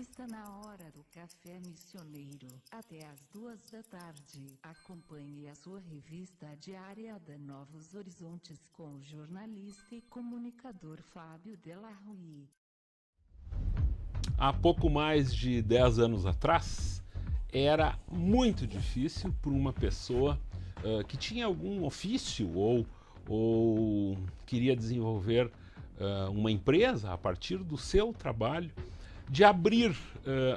Está na hora do Café Missioneiro, até às 2 da tarde. Acompanhe a sua revista diária da Novos Horizontes com o jornalista e comunicador Fábio Delarue. Há pouco mais de 10 anos atrás, era muito difícil para uma pessoa que tinha algum ofício ou queria desenvolver uma empresa a partir do seu trabalho, de abrir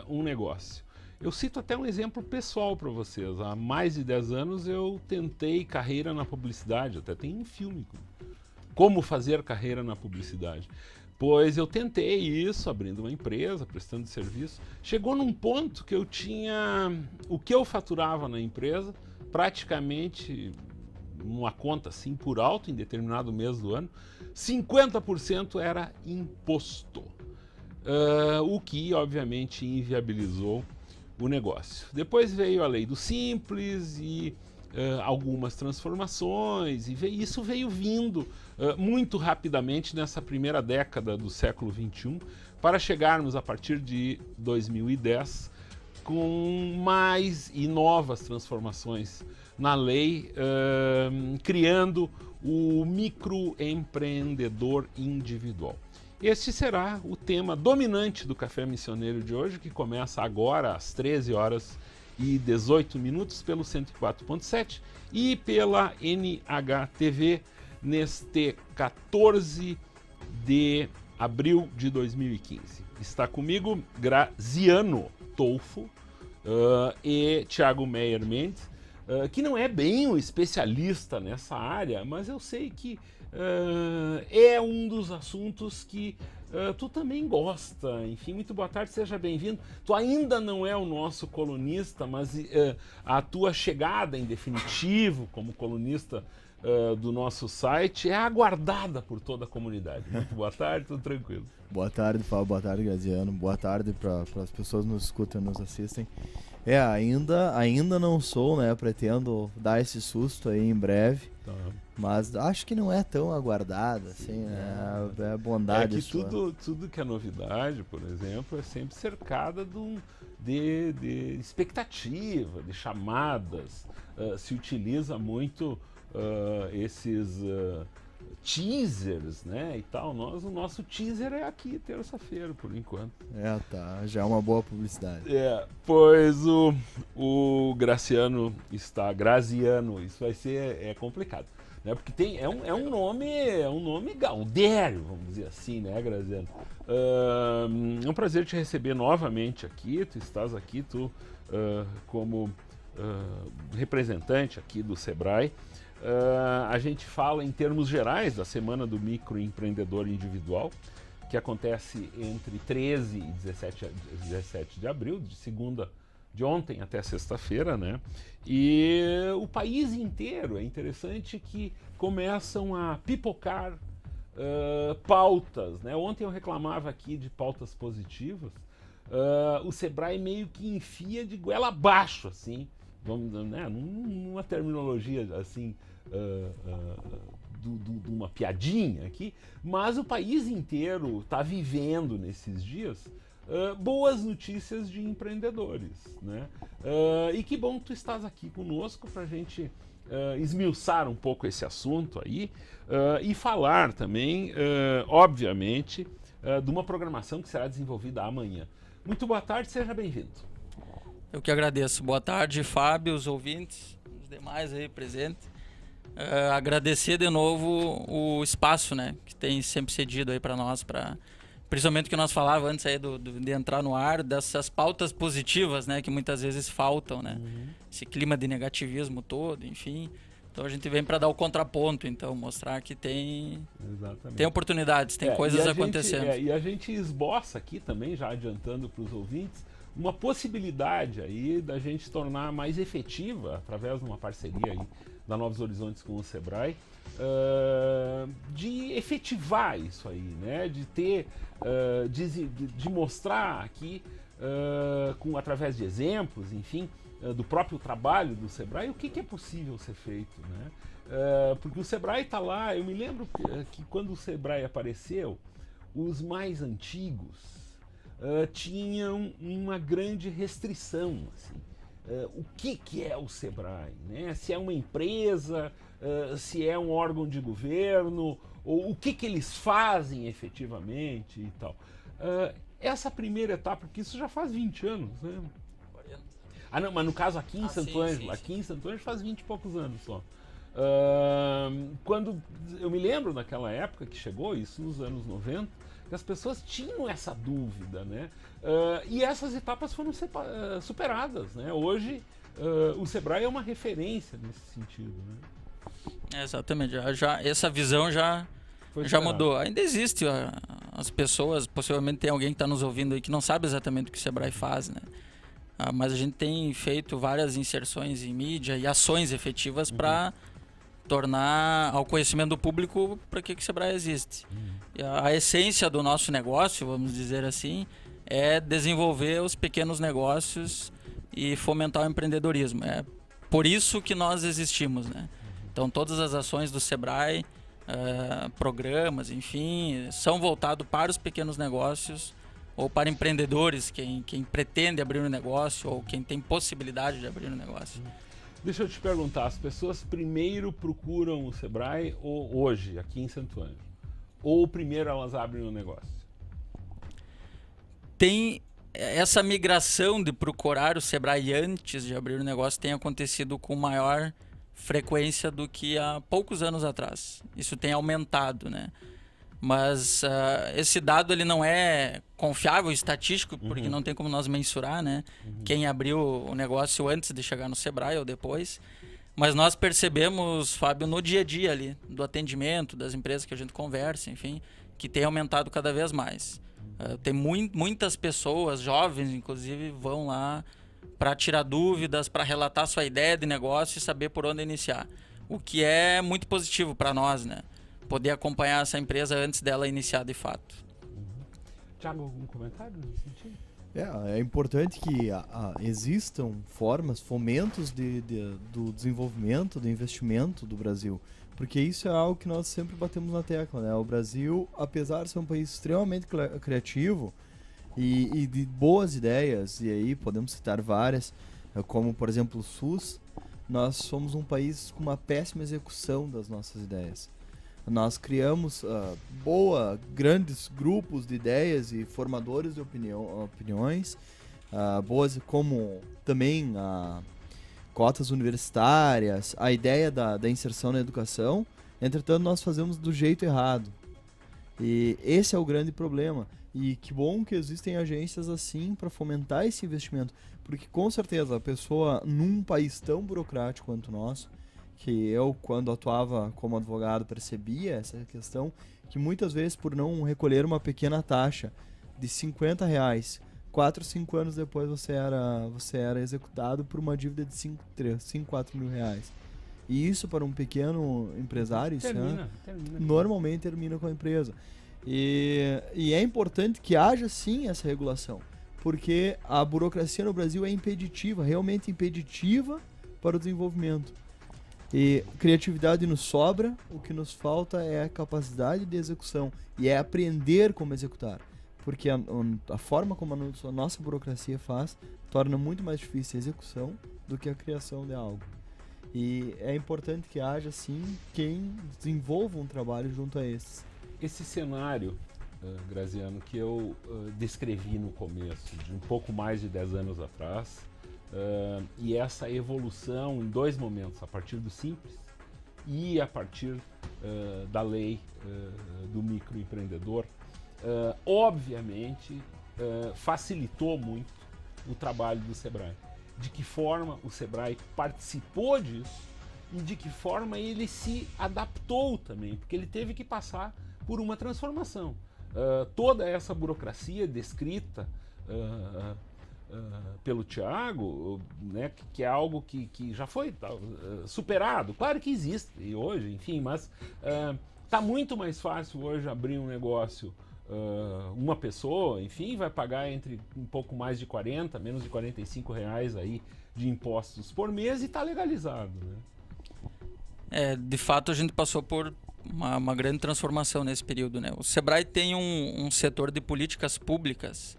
um negócio. Eu cito até um exemplo pessoal para vocês. Há mais de 10 anos eu tentei carreira na publicidade, até tem um filme, Como Fazer Carreira na Publicidade. Pois eu tentei isso, abrindo uma empresa, prestando serviço. Chegou num ponto que eu tinha o que eu faturava na empresa, praticamente numa conta assim por alto, em determinado mês do ano, 50% era imposto. O que obviamente inviabilizou o negócio. Depois veio a lei do simples e algumas transformações, e isso veio vindo muito rapidamente nessa primeira década do século XXI, para chegarmos a partir de 2010 com mais e novas transformações na lei, criando o microempreendedor individual. Este será o tema dominante do Café Missioneiro de hoje, que começa agora às 13h18 pelo 104.7 e pela NHTV neste 14 de abril de 2015. Está comigo Graziano Tolfo e Thiago Meyer Mendes, que não é bem um especialista nessa área, mas eu sei que é um dos assuntos que tu também gosta. Enfim, muito boa tarde, seja bem-vindo. Tu ainda não é o nosso colunista, mas a tua chegada em definitivo como colunista do nosso site é aguardada por toda a comunidade. Muito boa tarde, tudo tranquilo. Boa tarde, Fábio, boa tarde, Graziano. Boa tarde para as pessoas que nos escutam e nos assistem. Ainda não sou, né? Pretendo dar esse susto aí em breve. Tá. Mas acho que não é tão aguardado, assim, né? É bondade. É que tudo que é novidade, por exemplo, é sempre cercada de expectativa, de chamadas. Se utiliza muito esses teasers, né, e tal. O nosso teaser é aqui, terça-feira, por enquanto. Já é uma boa publicidade. Pois o Graziano, isso vai ser complicado, né, porque é um nome gaudério, vamos dizer assim, né, Graziano? É um prazer te receber novamente aqui. Tu estás aqui, como representante aqui do Sebrae. A gente fala em termos gerais da Semana do Microempreendedor Individual, que acontece entre 13 e 17 de abril, de ontem até sexta-feira, né? E o país inteiro, é interessante que começam a pipocar pautas, né? Ontem eu reclamava aqui de pautas positivas. O Sebrae meio que enfia de goela abaixo, assim, vamos, né, numa terminologia assim, de uma piadinha aqui, mas o país inteiro está vivendo nesses dias boas notícias de empreendedores, né? E que bom que tu estás aqui conosco para a gente esmiuçar um pouco esse assunto aí e falar também, obviamente, de uma programação que será desenvolvida amanhã. Muito boa tarde, seja bem-vindo. Eu que agradeço. Boa tarde, Fábio, os ouvintes, os demais aí presentes. Agradecer de novo o espaço, né, que tem sempre cedido aí para nós, principalmente o que nós falávamos antes aí de entrar no ar, dessas pautas positivas, né, que muitas vezes faltam, né? Esse clima de negativismo todo, enfim. Então a gente vem para dar o contraponto, então mostrar que tem oportunidades, tem coisas acontecendo. E a gente esboça aqui também, já adiantando para os ouvintes, uma possibilidade aí da gente tornar mais efetiva, através de uma parceria aí da Novos Horizontes com o Sebrae, de efetivar isso aí, né? De ter, de mostrar aqui, através de exemplos, enfim, do próprio trabalho do Sebrae, o que é possível ser feito, né? Porque o Sebrae está lá. Eu me lembro que quando o Sebrae apareceu, os mais antigos tinham uma grande restrição, assim. O que é o Sebrae, né? Se é uma empresa, se é um órgão de governo, ou o que eles fazem efetivamente e tal. Essa primeira etapa, porque isso já faz 20 anos, né? 40. Ah, não, mas no caso aqui em Santo Ângelo, aqui em Santo Ângelo faz 20 e poucos anos só. Quando eu me lembro naquela época que chegou, isso nos anos 90, que as pessoas tinham essa dúvida, né? E essas etapas foram superadas, né? Hoje o Sebrae é uma referência nesse sentido, né? Exatamente, essa visão já mudou. Ainda existe as pessoas, possivelmente tem alguém que está nos ouvindo aí que não sabe exatamente o que o Sebrae faz, né? Mas a gente tem feito várias inserções em mídia e ações efetivas para tornar ao conhecimento do público para que o Sebrae existe. E a essência do nosso negócio, vamos dizer assim, é desenvolver os pequenos negócios e fomentar o empreendedorismo. É por isso que nós existimos, né? Então todas as ações do Sebrae, programas, enfim, são voltados para os pequenos negócios ou para empreendedores, quem pretende abrir um negócio ou quem tem possibilidade de abrir um negócio. Deixa eu te perguntar, as pessoas primeiro procuram o Sebrae hoje, aqui em Santo Ângelo? Ou primeiro elas abrem um negócio? Tem essa migração de procurar o Sebrae antes de abrir o negócio tem acontecido com maior frequência do que há poucos anos atrás. Isso tem aumentado, né? Mas esse dado ele não é confiável, estatístico, porque não tem como nós mensurar, né? Quem abriu o negócio antes de chegar no Sebrae ou depois. Mas nós percebemos, Fábio, no dia a dia ali, do atendimento, das empresas que a gente conversa, enfim, que tem aumentado cada vez mais. Tem muitas pessoas, jovens inclusive, vão lá para tirar dúvidas, para relatar sua ideia de negócio e saber por onde iniciar. O que é muito positivo para nós, né? Poder acompanhar essa empresa antes dela iniciar de fato. Tiago, algum comentário nesse sentido? É importante que existam formas, fomentos do desenvolvimento, do investimento do Brasil, porque isso é algo que nós sempre batemos na tecla, né? O Brasil, apesar de ser um país extremamente criativo e de boas ideias, e aí podemos citar várias, como por exemplo o SUS, nós somos um país com uma péssima execução das nossas ideias. Nós criamos grandes grupos de ideias e formadores de opiniões, boas, como também cotas universitárias, a ideia da inserção na educação. Entretanto, nós fazemos do jeito errado. E esse é o grande problema. E que bom que existem agências assim para fomentar esse investimento. Porque com certeza a pessoa, num país tão burocrático quanto o nosso, que eu, quando atuava como advogado, percebia essa questão, que muitas vezes, por não recolher uma pequena taxa de R$50, 4, 5 anos depois você era executado por uma dívida de 5, 4 mil reais. E isso, para um pequeno empresário, normalmente termina com a empresa. E é importante que haja, sim, essa regulação, porque a burocracia no Brasil é impeditiva, realmente impeditiva para o desenvolvimento. E criatividade nos sobra, o que nos falta é a capacidade de execução e é aprender como executar, porque a forma como a nossa burocracia faz torna muito mais difícil a execução do que a criação de algo. E é importante que haja, sim, quem desenvolva um trabalho junto a esses. Esse cenário, Graziano, que eu descrevi no começo, de um pouco mais de 10 anos atrás, e essa evolução em dois momentos, a partir do Simples e a partir da lei do microempreendedor, obviamente facilitou muito o trabalho do Sebrae. De que forma o Sebrae participou disso e de que forma ele se adaptou também, porque ele teve que passar por uma transformação. Toda essa burocracia descrita pelo Tiago, né, que é algo que já foi superado. Claro que existe e hoje, enfim, mas está muito mais fácil hoje abrir um negócio. Uma pessoa, enfim, vai pagar entre um pouco mais de 40, menos de R$45 aí de impostos por mês e está legalizado, né? De fato, a gente passou por uma grande transformação nesse período, né? O Sebrae tem um setor de políticas públicas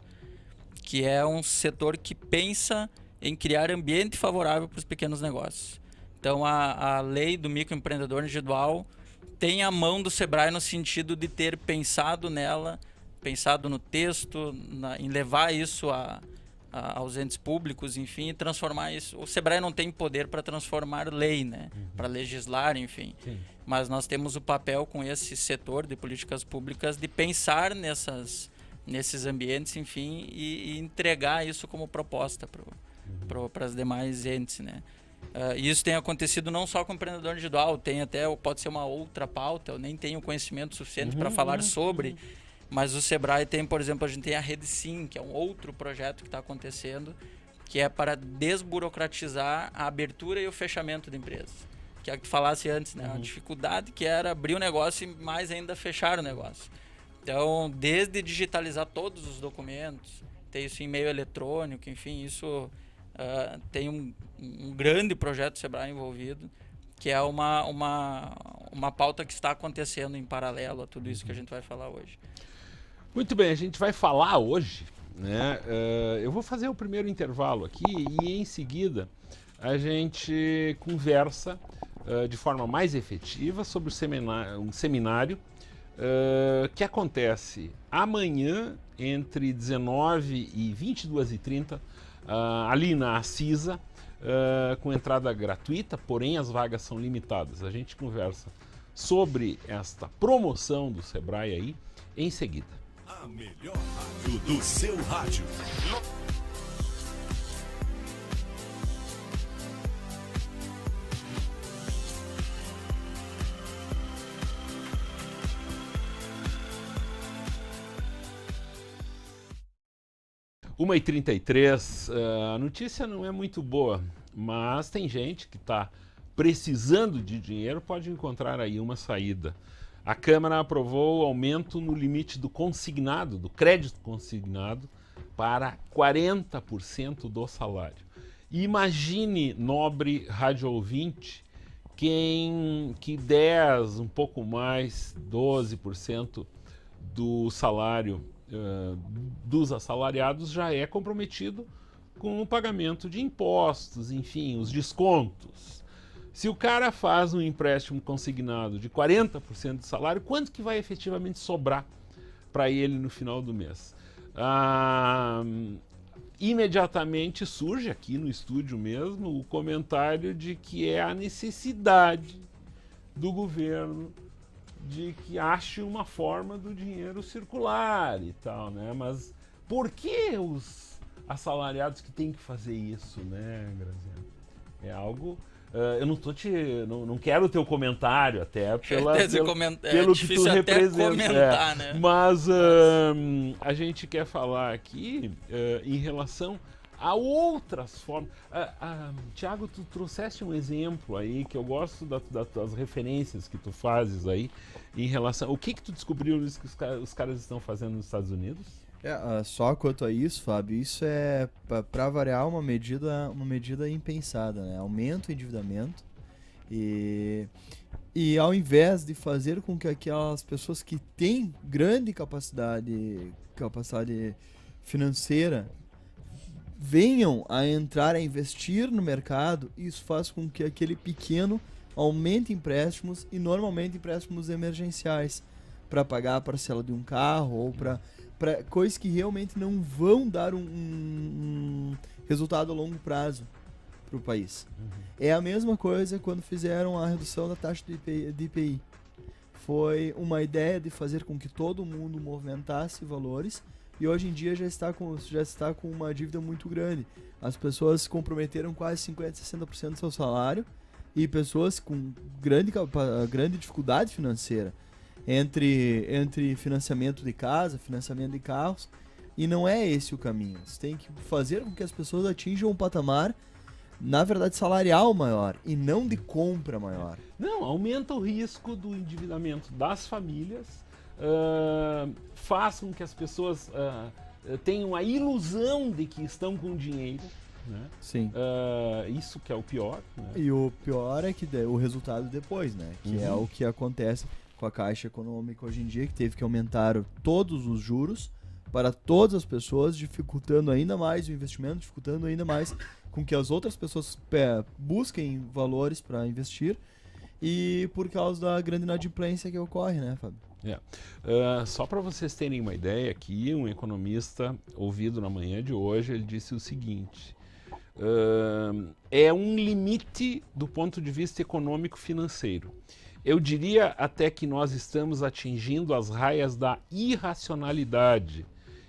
que é um setor que pensa em criar ambiente favorável para os pequenos negócios. Então, a lei do microempreendedor individual tem a mão do Sebrae no sentido de ter pensado nela, pensado no texto, em levar isso aos entes públicos, enfim, e transformar isso. O Sebrae não tem poder para transformar lei, né? Para legislar, enfim. Sim. Mas nós temos o papel com esse setor de políticas públicas de pensar nesses ambientes, enfim, e entregar isso como proposta para as demais entes, né? Isso tem acontecido não só com o empreendedor individual, pode ser uma outra pauta, eu nem tenho conhecimento suficiente para falar sobre, mas o Sebrae tem, por exemplo, a gente tem a Rede Sim, que é um outro projeto que está acontecendo, que é para desburocratizar a abertura e o fechamento de empresas. Que é o que falasse antes, né? A dificuldade que era abrir o negócio e mais ainda fechar o negócio. Então, desde digitalizar todos os documentos, ter isso em meio eletrônico, enfim, isso tem um grande projeto do Sebrae envolvido, que é uma pauta que está acontecendo em paralelo a tudo isso que a gente vai falar hoje. Muito bem, a gente vai falar hoje, né? Eu vou fazer o primeiro intervalo aqui e em seguida a gente conversa de forma mais efetiva sobre um seminário que acontece amanhã entre 19 e 22h30 ali na Acisa, com entrada gratuita, porém as vagas são limitadas. A gente conversa sobre esta promoção do Sebrae aí em seguida. A melhor rádio do seu rádio. 1h33, a notícia não é muito boa, mas tem gente que está precisando de dinheiro, pode encontrar aí uma saída. A Câmara aprovou o aumento no limite do consignado, do crédito consignado, para 40% do salário. Imagine, nobre rádio ouvinte, que 10, um pouco mais, 12% do salário dos assalariados já é comprometido com o pagamento de impostos, enfim, os descontos. Se o cara faz um empréstimo consignado de 40% do salário, quanto que vai efetivamente sobrar para ele no final do mês? Imediatamente surge aqui no estúdio mesmo o comentário de que é a necessidade do governo de que ache uma forma do dinheiro circular e tal, né? Mas por que os assalariados que têm que fazer isso, né, Graziano? É algo... eu não quero o teu comentário até pelo que tu representa. Né? Mas a gente quer falar aqui em relação a outras formas. Tiago, tu trouxeste um exemplo aí que eu gosto das referências que tu fazes aí em relação... O que tu descobriu isso que os caras estão fazendo nos Estados Unidos? Só quanto a isso, Fábio, isso é, para variar, uma medida impensada, né? Aumenta o endividamento e ao invés de fazer com que aquelas pessoas que têm grande capacidade financeira venham a entrar a investir no mercado, isso faz com que aquele pequeno aumente empréstimos e normalmente empréstimos emergenciais para pagar a parcela de um carro ou para coisas que realmente não vão dar um resultado a longo prazo para o país. É a mesma coisa quando fizeram a redução da taxa de IPI. Foi uma ideia de fazer com que todo mundo movimentasse valores e hoje em dia já está com uma dívida muito grande. As pessoas se comprometeram quase 50%, 60% do seu salário e pessoas com grande dificuldade financeira entre financiamento de casa, financiamento de carros, e não é esse o caminho. Você tem que fazer com que as pessoas atinjam um patamar, na verdade, salarial maior e não de compra maior. Não, aumenta o risco do endividamento das famílias, faz com que as pessoas tenham a ilusão de que estão com dinheiro, né? Sim. Isso que é o pior, né? E o pior é que o resultado depois, né? Que é o que acontece com a Caixa Econômica hoje em dia, que teve que aumentar todos os juros para todas as pessoas, dificultando ainda mais o investimento, dificultando ainda mais com que as outras pessoas busquem valores para investir, e por causa da grande inadimplência que ocorre, né, Fábio? Só para vocês terem uma ideia aqui, um economista ouvido na manhã de hoje, ele disse o seguinte: é um limite do ponto de vista econômico-financeiro. Eu diria até que nós estamos atingindo as raias da irracionalidade.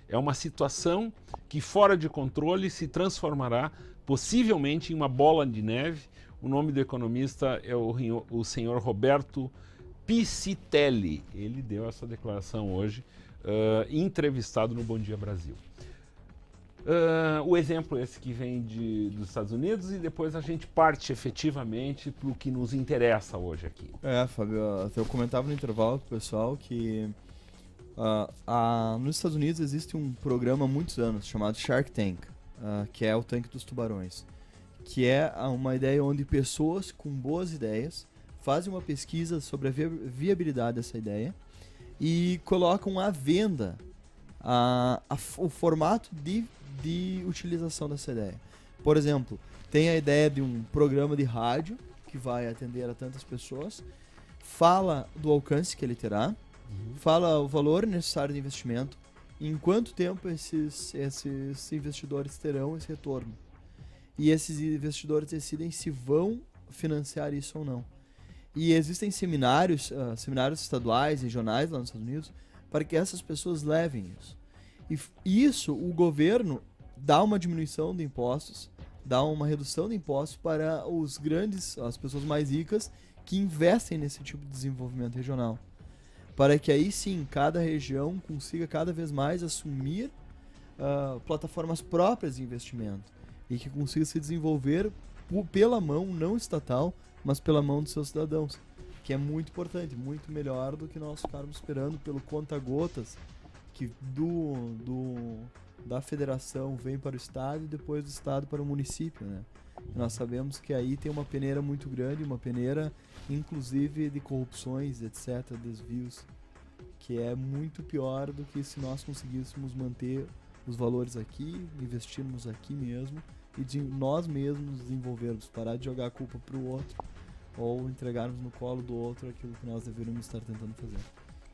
É uma situação que, fora de controle, se transformará possivelmente em uma bola de neve. O nome do economista é o senhor Roberto Piscitelli. Ele deu essa declaração hoje, entrevistado no Bom Dia Brasil. O exemplo é esse que vem dos Estados Unidos, e depois a gente parte efetivamente para o que nos interessa hoje aqui. Fábio, eu comentava no intervalo com o pessoal que nos Estados Unidos existe um programa há muitos anos chamado Shark Tank, que é o tanque dos tubarões, que é uma ideia onde pessoas com boas ideias fazem uma pesquisa sobre a viabilidade dessa ideia e colocam à venda o formato de utilização dessa ideia. Por exemplo, tem a ideia de um programa de rádio que vai atender a tantas pessoas, fala do alcance que ele terá, fala o valor necessário de investimento, e em quanto tempo esses investidores terão esse retorno. E esses investidores decidem se vão financiar isso ou não. E existem seminários estaduais, regionais lá nos Estados Unidos, para que essas pessoas levem isso. E isso, o governo dá uma diminuição de impostos, dá uma redução de impostos para as pessoas mais ricas que investem nesse tipo de desenvolvimento regional. Para que aí sim, cada região consiga cada vez mais assumir plataformas próprias de investimento e que consiga se desenvolver pela mão não estatal, mas pela mão dos seus cidadãos, que é muito importante, muito melhor do que nós ficarmos esperando pelo conta-gotas que da federação vem para o estado e depois do estado para o município, né? Nós sabemos que aí tem uma peneira muito grande, uma peneira inclusive de corrupções, etc., desvios, que é muito pior do que se nós conseguíssemos manter os valores aqui, investirmos aqui mesmo e de nós mesmos desenvolvermos, parar de jogar a culpa para o outro ou entregarmos no colo do outro aquilo que nós deveríamos estar tentando fazer.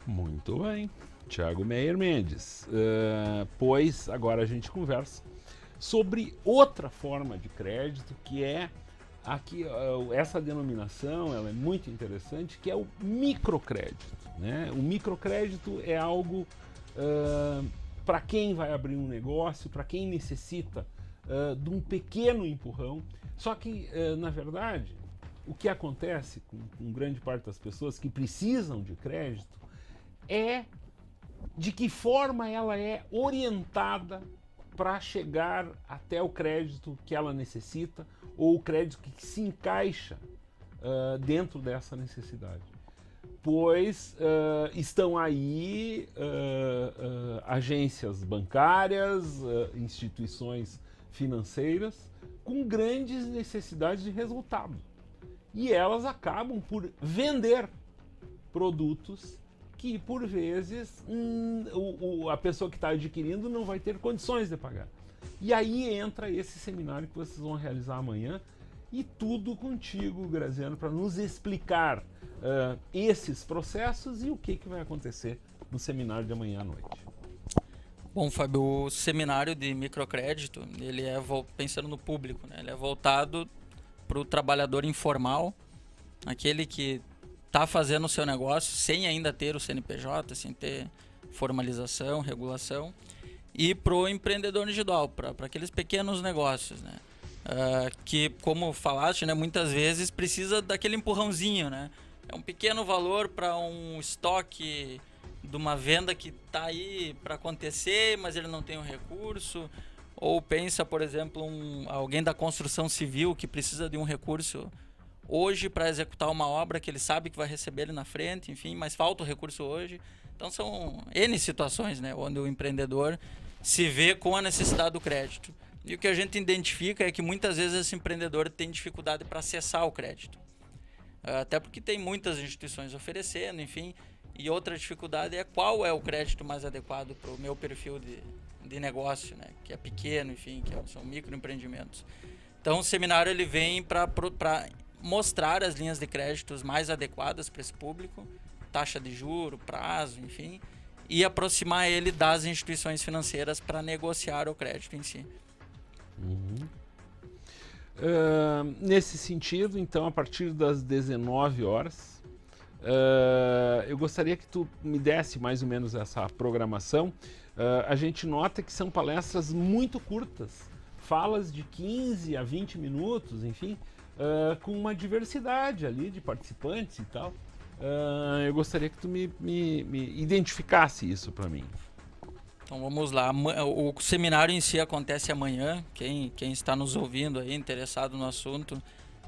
Muito bem. Thiago Meyer Mendes. Pois agora a gente conversa sobre outra forma de crédito, que é aqui, essa denominação, ela é muito interessante, que é o microcrédito, né? O microcrédito é algo para quem vai abrir um negócio, para quem necessita de um pequeno empurrão. Só que, na verdade, o que acontece com grande parte das pessoas que precisam de crédito é de que forma ela é orientada para chegar até o crédito que ela necessita ou o crédito que se encaixa dentro dessa necessidade. Pois estão aí agências bancárias, instituições financeiras com grandes necessidades de resultado. E elas acabam por vender produtos que, por vezes, a pessoa que está adquirindo não vai ter condições de pagar. E aí entra esse seminário que vocês vão realizar amanhã, e tudo contigo, Graziano, para nos explicar esses processos e o que vai acontecer no seminário de amanhã à noite. Bom, Fábio, o seminário de microcrédito, ele é pensando no público, né? Ele é voltado para o trabalhador informal, aquele que está fazendo o seu negócio sem ainda ter o CNPJ, sem ter formalização, regulação, e para o empreendedor individual, para aqueles pequenos negócios, né? Que, como falaste, né, muitas vezes precisa daquele empurrãozinho, né? É um pequeno valor para um estoque de uma venda que está aí para acontecer, mas ele não tem o recurso. Ou pensa, por exemplo, alguém da construção civil que precisa de um recurso hoje para executar uma obra que ele sabe que vai receber ele na frente, enfim, mas falta o recurso hoje. Então são N situações, né, onde o empreendedor se vê com a necessidade do crédito. E o que a gente identifica é que muitas vezes esse empreendedor tem dificuldade para acessar o crédito. Até porque tem muitas instituições oferecendo, enfim, E outra dificuldade é qual é o crédito mais adequado para o meu perfil de negócio, né? Que é pequeno, enfim, são microempreendimentos. Então, o seminário ele vem para mostrar as linhas de créditos mais adequadas para esse público, taxa de juro, prazo, enfim, e aproximar ele das instituições financeiras para negociar o crédito em si. Nesse sentido, então, a partir das 19 horas, eu gostaria que tu me desse mais ou menos essa programação. A gente nota que são palestras muito curtas, falas de 15 a 20 minutos, enfim, com uma diversidade ali de participantes e tal. Eu gostaria que tu me identificasse isso para mim. Então vamos lá, o seminário em si acontece amanhã. Quem está nos ouvindo aí, interessado no assunto,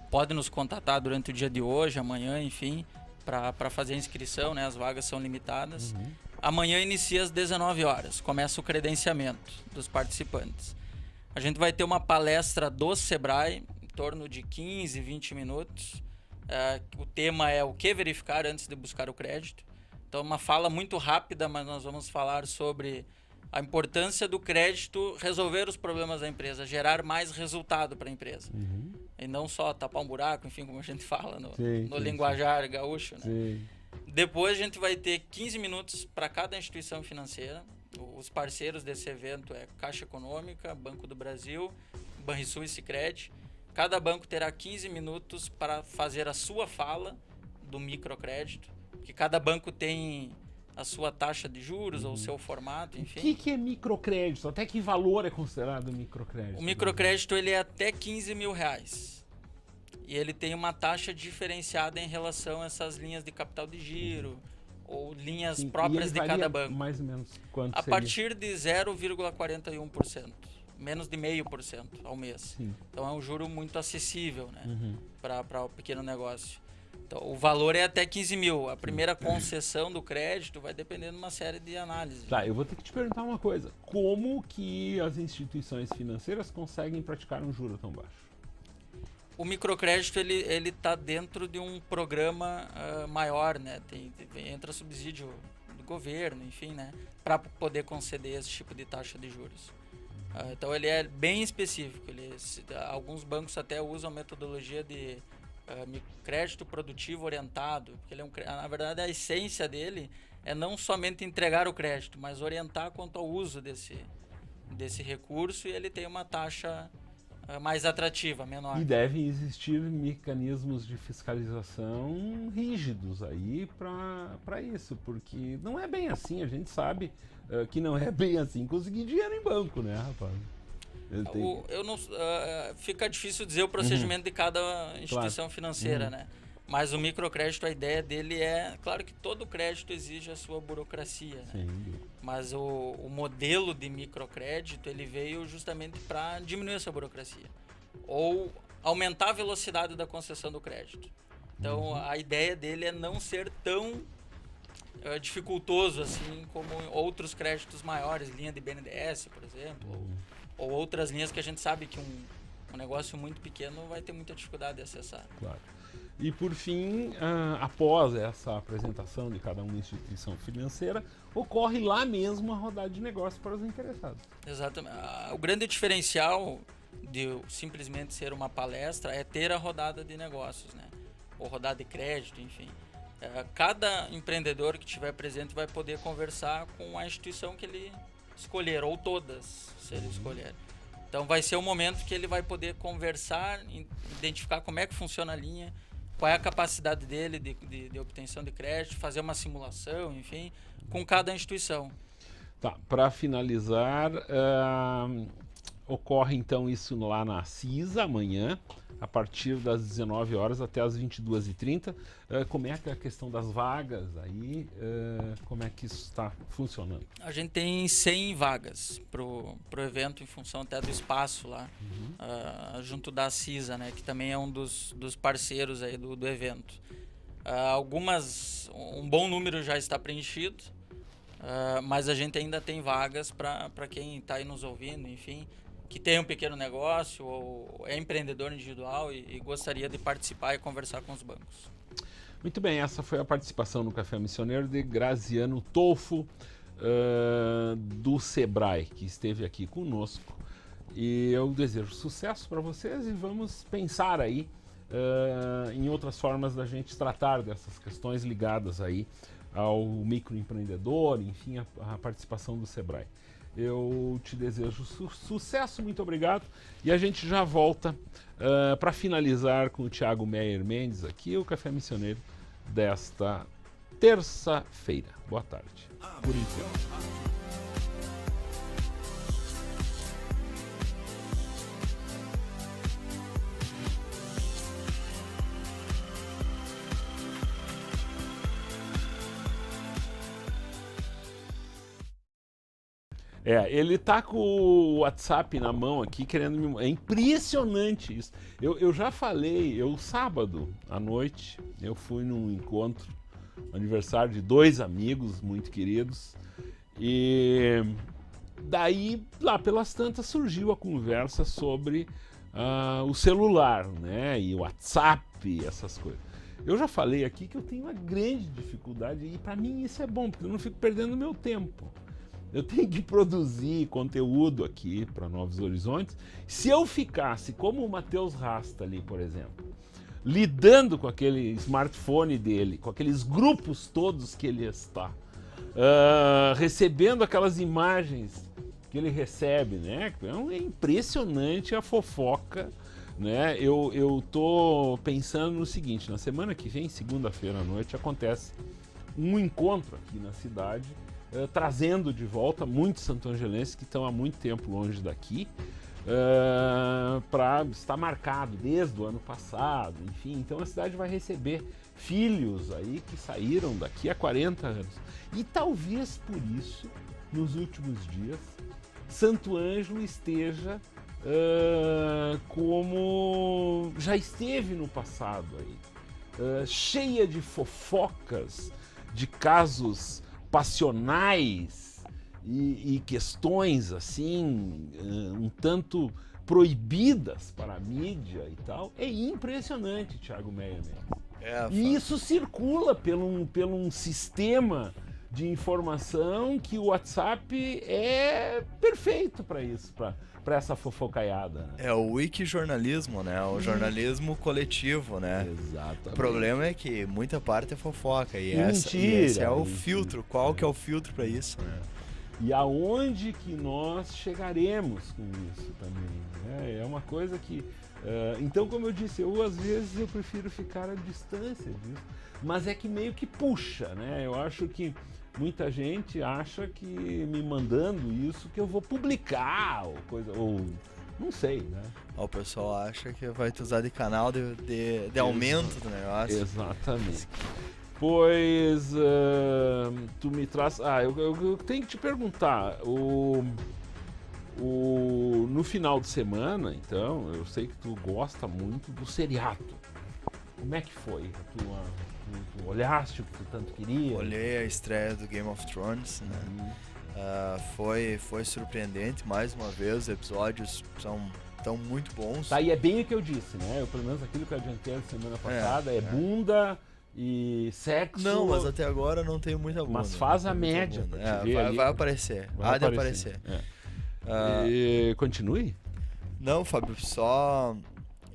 pode nos contatar durante o dia de hoje, amanhã, enfim, para fazer a inscrição, né? As vagas são limitadas. Amanhã inicia às 19 horas, começa o credenciamento dos participantes. A gente vai ter uma palestra do Sebrae, em torno de 15, 20 minutos. O tema é o que verificar antes de buscar o crédito. Então, uma fala muito rápida, mas nós vamos falar sobre a importância do crédito resolver os problemas da empresa, gerar mais resultado para a empresa. E não só tapar um buraco, enfim, como a gente fala no linguajar gaúcho, né? Sim. Depois a gente vai ter 15 minutos para cada instituição financeira. Os parceiros desse evento é Caixa Econômica, Banco do Brasil, Banrisul e Sicredi. Cada banco terá 15 minutos para fazer a sua fala do microcrédito, que cada banco tem a sua taxa de juros ou o seu formato, enfim. O que é microcrédito? Até que valor é considerado microcrédito? O microcrédito ele é até R$15 mil. E ele tem uma taxa diferenciada em relação a essas linhas de capital de giro ou linhas próprias de cada banco. Mais ou menos quanto a partir de 0,41%, menos de 0,5% ao mês. Sim. Então é um juro muito acessível, né, para o pequeno negócio. Então, o valor é até 15 mil. A primeira concessão do crédito vai depender de uma série de análises. Tá, eu vou ter que te perguntar uma coisa. Como que as instituições financeiras conseguem praticar um juro tão baixo? O microcrédito ele está dentro de um programa maior, né? Entra subsídio do governo, enfim, né? Para poder conceder esse tipo de taxa de juros. Então ele é bem específico. Alguns bancos até usam a metodologia de crédito produtivo orientado, porque ele na verdade a essência dele é não somente entregar o crédito, mas orientar quanto ao uso desse recurso, e ele tem uma taxa mais atrativa, menor. E devem existir mecanismos de fiscalização rígidos aí para isso, porque não é bem assim, a gente sabe que não é bem assim conseguir dinheiro em banco, né, rapaz? Fica difícil dizer o procedimento de cada instituição financeira, né? Mas o microcrédito, a ideia dele é... Claro que todo crédito exige a sua burocracia, né? Sim. Mas o modelo de microcrédito, ele veio justamente para diminuir essa burocracia. Ou aumentar a velocidade da concessão do crédito. Então, a ideia dele é não ser tão dificultoso assim como outros créditos maiores, linha de BNDES, por exemplo, ou outras linhas que a gente sabe que um negócio muito pequeno vai ter muita dificuldade de acessar. Claro. E por fim, após essa apresentação de cada uma instituição financeira, ocorre lá mesmo a rodada de negócio para os interessados. Exatamente. O grande diferencial de simplesmente ser uma palestra é ter a rodada de negócios, né? Ou rodada de crédito, enfim. Cada empreendedor que estiver presente vai poder conversar com a instituição que ele escolher, ou todas, se ele escolher. Então vai ser um momento que ele vai poder conversar, identificar como é que funciona a linha, qual é a capacidade dele de obtenção de crédito, fazer uma simulação, enfim, com cada instituição. Tá, para finalizar, ocorre então isso lá na CISA amanhã, a partir das 19 horas até as 22h30. Como é que é a questão das vagas aí? Como é que isso está funcionando? A gente tem 100 vagas pro evento, em função até do espaço lá, junto da CISA, né, que também é um dos parceiros aí do evento. Um bom número já está preenchido, mas a gente ainda tem vagas para quem está aí nos ouvindo, enfim. que tem um pequeno negócio ou é empreendedor individual e gostaria de participar e conversar com os bancos. Muito bem, essa foi a participação no Café Missioneiro de Graziano Tolfo, do Sebrae, que esteve aqui conosco. E eu desejo sucesso para vocês e vamos pensar aí em outras formas da gente tratar dessas questões ligadas aí ao microempreendedor, enfim, a participação do Sebrae. Eu te desejo sucesso, muito obrigado. E a gente já volta para finalizar com o Thiago Meyer Mendes aqui, o Café Missioneiro desta terça-feira. Boa tarde. Por enquanto. Ele tá com o WhatsApp na mão aqui, querendo me... É impressionante isso. Eu já falei, sábado à noite, eu fui num encontro, aniversário de 2 amigos muito queridos, e daí, lá pelas tantas, surgiu a conversa sobre o celular, né, e o WhatsApp, essas coisas. Eu já falei aqui que eu tenho uma grande dificuldade, e para mim isso é bom, porque eu não fico perdendo meu tempo. Eu tenho que produzir conteúdo aqui para Novos Horizontes. Se eu ficasse como o Matheus Rasta ali, por exemplo, lidando com aquele smartphone dele, com aqueles grupos todos que ele está, recebendo aquelas imagens que ele recebe, né? É impressionante a fofoca, né? Eu tô pensando no seguinte: na semana que vem, segunda-feira à noite, acontece um encontro aqui na cidade, trazendo de volta muitos santo-angelenses que estão há muito tempo longe daqui, para estar marcado desde o ano passado, enfim. Então a cidade vai receber filhos aí que saíram daqui há 40 anos. E talvez por isso, nos últimos dias, Santo Ângelo esteja como já esteve no passado aí, cheia de fofocas, de casos passionais e questões assim, um tanto proibidas para a mídia e tal. É impressionante, Thiago Meyer. E isso circula pelo um sistema de informação que o WhatsApp é perfeito para isso, para essa fofocaiada. Né? É o wikijornalismo, né? O jornalismo coletivo, né? Exatamente. O problema é que muita parte é fofoca e Mentira, esse é o filtro. Qual que é o filtro para isso? E aonde que nós chegaremos com isso também? Né? É uma coisa que... então, como eu disse, às vezes eu prefiro ficar à distância disso, mas é que meio que puxa, né? Eu acho que muita gente acha que me mandando isso que eu vou publicar ou coisa, ou não sei, né? O pessoal acha que vai te usar de canal de aumento do negócio. Exatamente. Pois tu me traz... eu tenho que te perguntar, no final de semana, então, eu sei que tu gosta muito do seriado. Como é que foi? Tu olhaste o que tu tanto queria? Olhei a estreia do Game of Thrones, né? Foi surpreendente, mais uma vez, os episódios tão muito bons. Tá, e é bem o que eu disse, né? Pelo menos aquilo que eu adiantei na semana passada é bunda e sexo. Não, mas até agora não tenho muita bunda. Mas faz a média pra te ver vai aparecer. Há de aparecer. E continue? Não, Fábio, só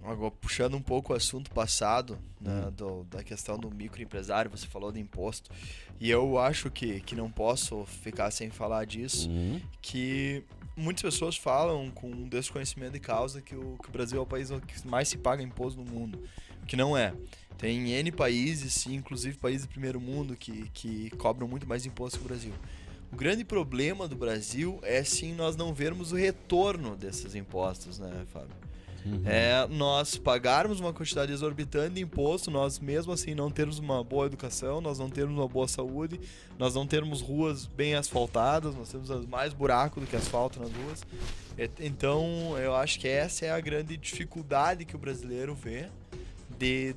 agora, puxando um pouco o assunto passado, né, da questão do microempresário, você falou de imposto, e eu acho que não posso ficar sem falar disso, que muitas pessoas falam com desconhecimento de causa que o Brasil é o país que mais se paga imposto no mundo, que não é. Tem N países, inclusive países do primeiro mundo, que cobram muito mais imposto que o Brasil. O grande problema do Brasil é sim nós não vermos o retorno desses impostos, né, Fábio? Nós pagarmos uma quantidade exorbitante de imposto, nós mesmo assim não termos uma boa educação, nós não termos uma boa saúde, nós não termos ruas bem asfaltadas, nós temos mais buraco do que asfalto nas ruas. Então eu acho que essa é a grande dificuldade que o brasileiro vê de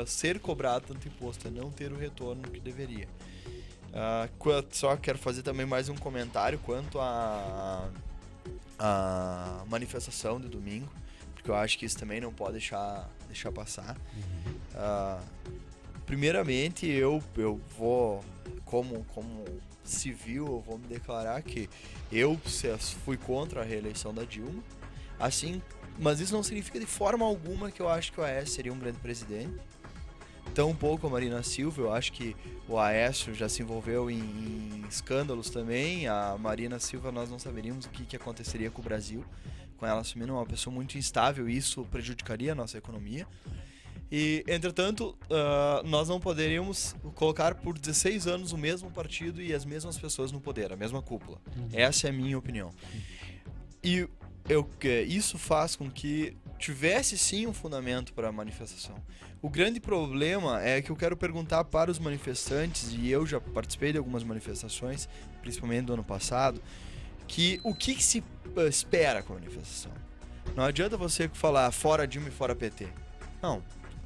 ser cobrado tanto imposto, é não ter o retorno que deveria. Só quero fazer também mais um comentário quanto a manifestação de domingo, porque eu acho que isso também não pode deixar passar. Primeiramente, eu vou, como civil, eu vou me declarar que eu fui contra a reeleição da Dilma, assim, mas isso não significa de forma alguma que eu acho que o Aécio seria um grande presidente. Tão pouco a Marina Silva, eu acho que o Aécio já se envolveu em escândalos também. A Marina Silva, nós não saberíamos o que aconteceria com o Brasil, com ela assumindo uma pessoa muito instável, e isso prejudicaria a nossa economia. E, entretanto, nós não poderíamos colocar por 16 anos o mesmo partido e as mesmas pessoas no poder, a mesma cúpula. Essa é a minha opinião. E isso faz com que tivesse sim um fundamento para a manifestação. O grande problema é que eu quero perguntar para os manifestantes, e eu já participei de algumas manifestações, principalmente do ano passado, que o que se espera com a manifestação? Não adianta você falar fora Dilma e fora PT. Não.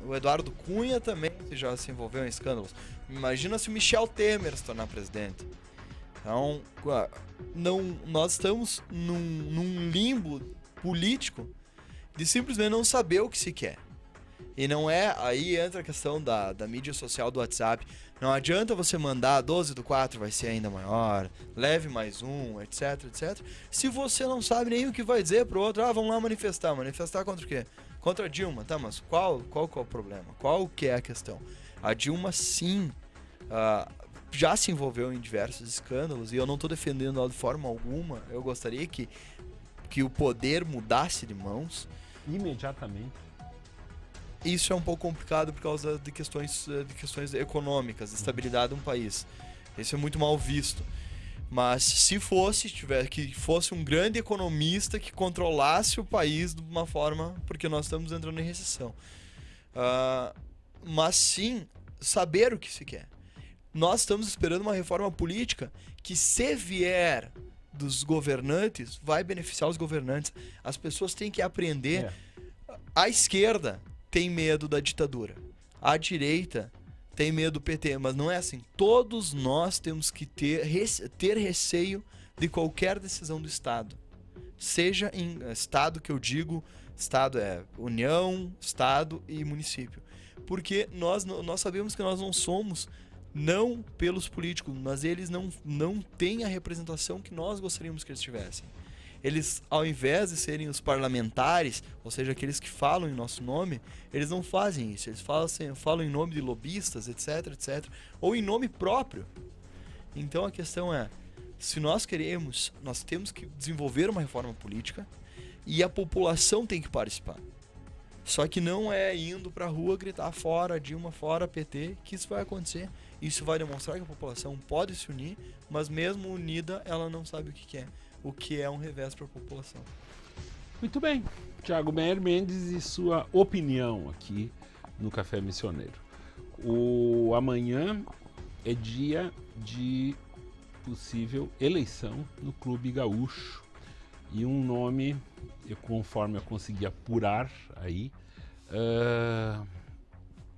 O Eduardo Cunha também já se envolveu em escândalos. Imagina se o Michel Temer se tornar presidente. Então, nós estamos num limbo político de simplesmente não saber o que se quer. E não é... Aí entra a questão da mídia social, do WhatsApp. Não adianta você mandar 12/4 vai ser ainda maior, leve mais um, etc, etc. Se você não sabe nem o que vai dizer pro outro, vamos lá manifestar. Manifestar contra o quê? Contra a Dilma, tá, mas qual é o problema? Qual que é a questão? A Dilma, sim, já se envolveu em diversos escândalos, e eu não estou defendendo ela de forma alguma. Eu gostaria que o poder mudasse de mãos. Imediatamente. Isso é um pouco complicado por causa de questões econômicas, de estabilidade de um país. Isso é muito mal visto. Mas se fosse um grande economista que controlasse o país de uma forma, porque nós estamos entrando em recessão. Mas sim, saber o que se quer. Nós estamos esperando uma reforma política que, se vier dos governantes, vai beneficiar os governantes. As pessoas têm que aprender. A esquerda tem medo da ditadura. A direita tem medo do PT, mas não é assim. Todos nós temos que ter receio de qualquer decisão do Estado. Seja em Estado, que eu digo, Estado é União, Estado e município. Porque nós sabemos que nós não somos, não pelos políticos, mas eles não têm a representação que nós gostaríamos que eles tivessem. Eles, ao invés de serem os parlamentares, ou seja, aqueles que falam em nosso nome, eles não fazem isso. Eles falam em nome de lobistas, etc, etc, ou em nome próprio. Então a questão é, se nós queremos, nós temos que desenvolver uma reforma política e a população tem que participar. Só que não é indo pra rua gritar fora Dilma, fora PT, que isso vai acontecer. Isso vai demonstrar que a população pode se unir, mas mesmo unida, ela não sabe o que quer. O que é um revés para a população. Muito bem. Thiago Meyer Mendes e sua opinião aqui no Café Missioneiro. Amanhã é dia de possível eleição no Clube Gaúcho. E um nome, conforme eu consegui apurar aí,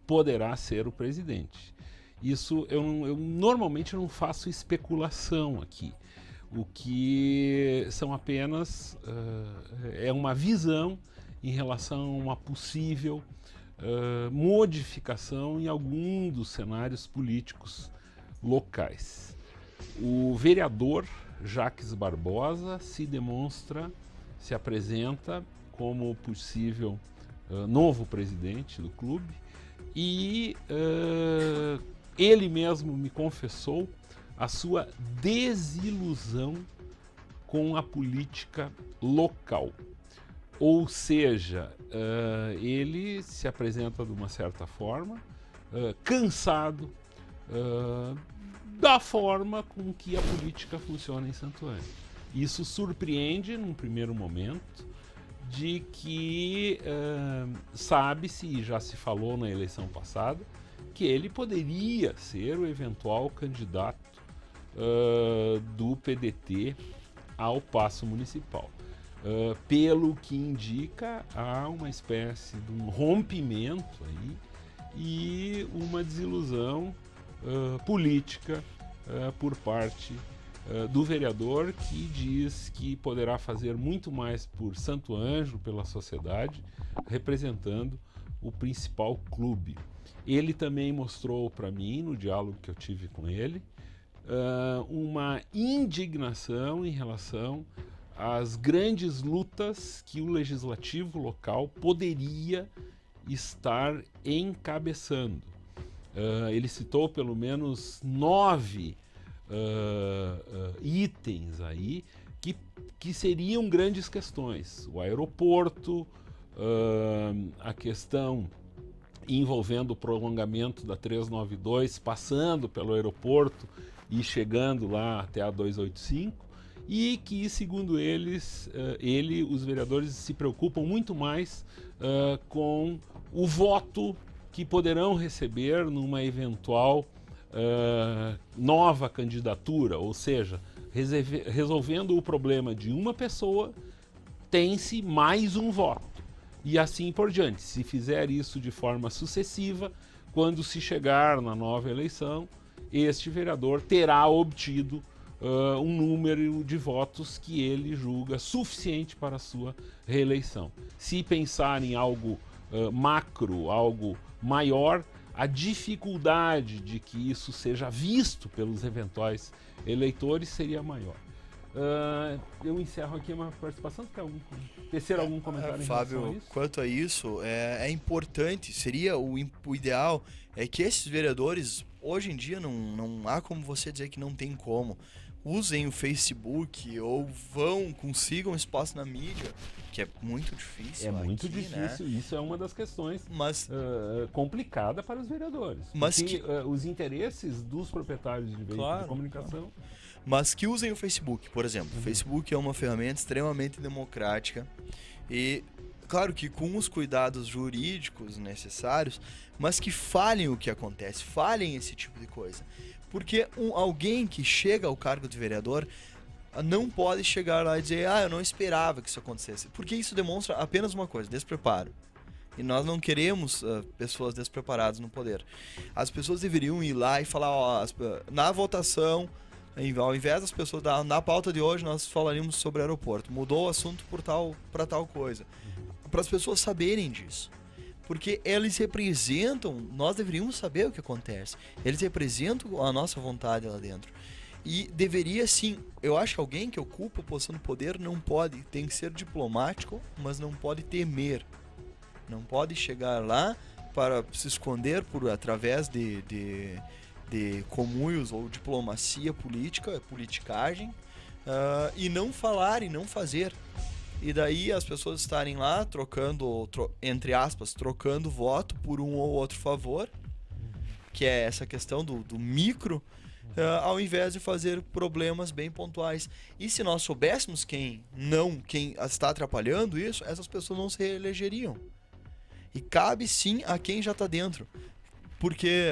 poderá ser o presidente. Isso eu normalmente não faço especulação aqui. O que são apenas é uma visão em relação a uma possível modificação em algum dos cenários políticos locais. O vereador Jacques Barbosa se apresenta como possível novo presidente do clube, e ele mesmo me confessou a sua desilusão com a política local. Ou seja, ele se apresenta de uma certa forma cansado da forma com que a política funciona em Santo Ângelo. Isso surpreende num primeiro momento, de que sabe-se, e já se falou na eleição passada, que ele poderia ser o eventual candidato do PDT ao Paço Municipal. Pelo que indica, há uma espécie de um rompimento aí e uma desilusão política por parte do vereador, que diz que poderá fazer muito mais por Santo Ângelo, pela sociedade, representando o principal clube. Ele também mostrou para mim, no diálogo que eu tive com ele, uma indignação em relação às grandes lutas que o legislativo local poderia estar encabeçando. Ele citou pelo menos 9 itens aí que seriam grandes questões. O aeroporto, a questão envolvendo o prolongamento da 392, passando pelo aeroporto e chegando lá até a 285, e que, segundo eles, os vereadores se preocupam muito mais com o voto que poderão receber numa eventual nova candidatura, ou seja, resolvendo o problema de uma pessoa, tem-se mais um voto. E assim por diante. Se fizer isso de forma sucessiva, quando se chegar na nova eleição, este vereador terá obtido um número de votos que ele julga suficiente para a sua reeleição. Se pensar em algo macro, algo maior, a dificuldade de que isso seja visto pelos eventuais eleitores seria maior. Eu encerro aqui uma participação. Quer tecer algum comentário? Fábio, quanto a isso, é importante, seria o ideal é que esses vereadores, hoje em dia não há como você dizer que não tem como, usem o Facebook ou consigam espaço na mídia, que é muito difícil. É muito difícil, né? Isso é uma das questões complicada para os vereadores. Mas porque os interesses dos proprietários de veículos de comunicação... Mas que usem o Facebook, por exemplo. O Facebook é uma ferramenta extremamente democrática e, claro que com os cuidados jurídicos necessários, mas que falem o que acontece, falem esse tipo de coisa. Porque alguém que chega ao cargo de vereador não pode chegar lá e dizer eu não esperava que isso acontecesse. Porque isso demonstra apenas uma coisa, despreparo. E nós não queremos pessoas despreparadas no poder. As pessoas deveriam ir lá e falar, na votação... Ao invés das pessoas, na pauta de hoje nós falaríamos sobre aeroporto, mudou o assunto para tal coisa, para as pessoas saberem disso, porque eles representam, nós deveríamos saber o que acontece, eles representam a nossa vontade lá dentro, e deveria sim, eu acho que alguém que ocupa a posição de poder tem que ser diplomático, mas não pode temer, não pode chegar lá para se esconder através de comúios ou diplomacia política, politicagem, e não falar e não fazer. E daí as pessoas estarem lá entre aspas, trocando voto por um ou outro favor, que é essa questão do micro, ao invés de fazer problemas bem pontuais. E se nós soubéssemos quem está atrapalhando isso, essas pessoas não se reelegeriam. E cabe sim a quem já está dentro. Porque...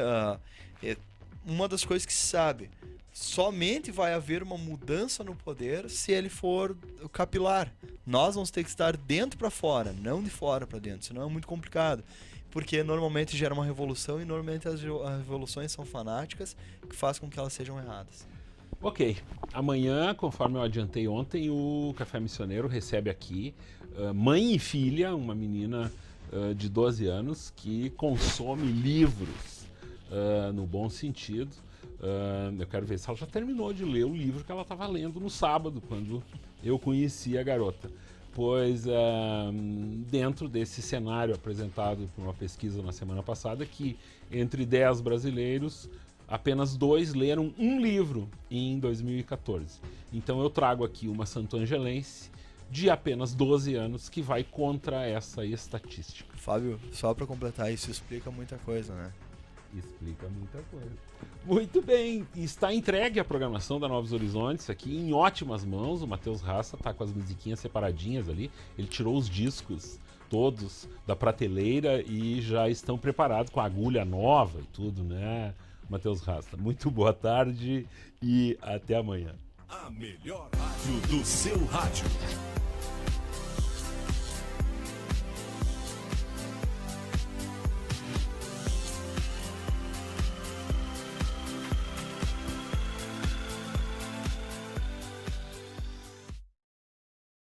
uma das coisas que se sabe, somente vai haver uma mudança no poder se ele for capilar. Nós vamos ter que estar dentro para fora, não de fora para dentro, senão é muito complicado. Porque normalmente gera uma revolução e normalmente as revoluções são fanáticas, que faz com que elas sejam erradas. Ok, amanhã, conforme eu adiantei ontem, o Café Missioneiro recebe aqui mãe e filha, uma menina de 12 anos que consome livros. No bom sentido. Eu quero ver se ela já terminou de ler o livro que ela estava lendo no sábado, quando eu conheci a garota. Pois dentro desse cenário apresentado por uma pesquisa na semana passada, que entre 10 brasileiros, apenas 2 leram um livro em 2014. Então eu trago aqui uma santo-angelense de apenas 12 anos que vai contra essa estatística. Fábio, só para completar, isso explica muita coisa, né? Explica muita coisa. Muito bem, está entregue a programação da Novos Horizontes aqui em ótimas mãos. O Matheus Raça está com as musiquinhas separadinhas ali. Ele tirou os discos todos da prateleira e já estão preparados com a agulha nova e tudo, né, Matheus Raça? Muito boa tarde e até amanhã. A melhor rádio do seu rádio.